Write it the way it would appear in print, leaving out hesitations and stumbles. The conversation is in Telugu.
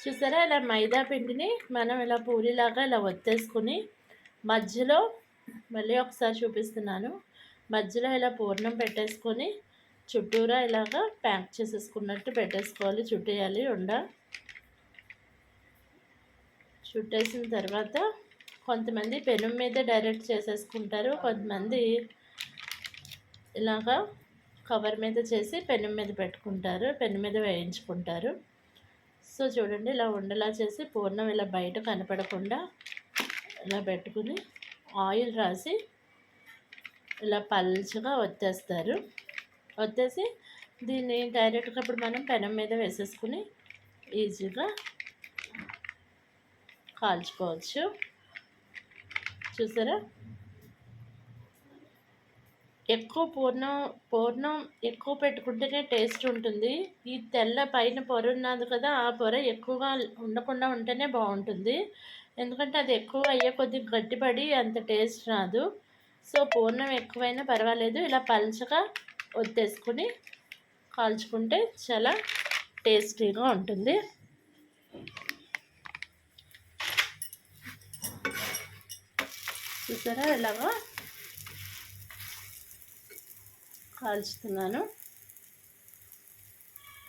చూసారా, ఇలా మైదా పిండిని మనం ఇలా పూరిలాగా ఇలా ఒత్తేసుకుని మధ్యలో మళ్ళీ ఒకసారి చూపిస్తున్నాను. మధ్యలో ఇలా పూర్ణం పెట్టేసుకొని చుట్టూరా ఇలాగా ప్యాక్ చేసేసుకున్నట్టు పెట్టేసుకోవాలి. చుట్టేయాలి చుట్టేసిన తర్వాత కొంతమంది పెనం మీద డైరెక్ట్ చేసేసుకుంటారు. కొంతమంది ఇలాగా కవర్ మీద చేసి పెనం మీద పెట్టుకుంటారు, పెనం మీద వేయించుకుంటారు. సో చూడండి, ఇలా ఉండలా చేసి పూర్ణం ఇలా బయట కనపడకుండా ఇలా పెట్టుకుని ఆయిల్ రాసి ఇలా పల్చగా ఒత్తేస్తారు. ఒత్తేసి దీన్ని డైరెక్ట్గా ఇప్పుడు మనం పెనం మీద వేసేసుకుని ఈజీగా కాల్చుకోవచ్చు. చూసారా, ఎక్కువ పూర్ణం ఎక్కువ పెట్టుకుంటేనే టేస్ట్ ఉంటుంది. ఈ తెల్ల పైన పొర ఉన్నది కదా, ఆ పొర ఎక్కువగా ఉండకుండా ఉంటేనే బాగుంటుంది. ఎందుకంటే అది ఎక్కువ అయ్యే కొద్దిగా గట్టిపడి అంత టేస్ట్ రాదు. సో పూర్ణం ఎక్కువైనా పర్వాలేదు, ఇలా పల్చగా ఒత్తేసుకుని కాల్చుకుంటే చాలా టేస్టీగా ఉంటుంది. చూసారా, ఇలాగా కాల్చుతున్నాను.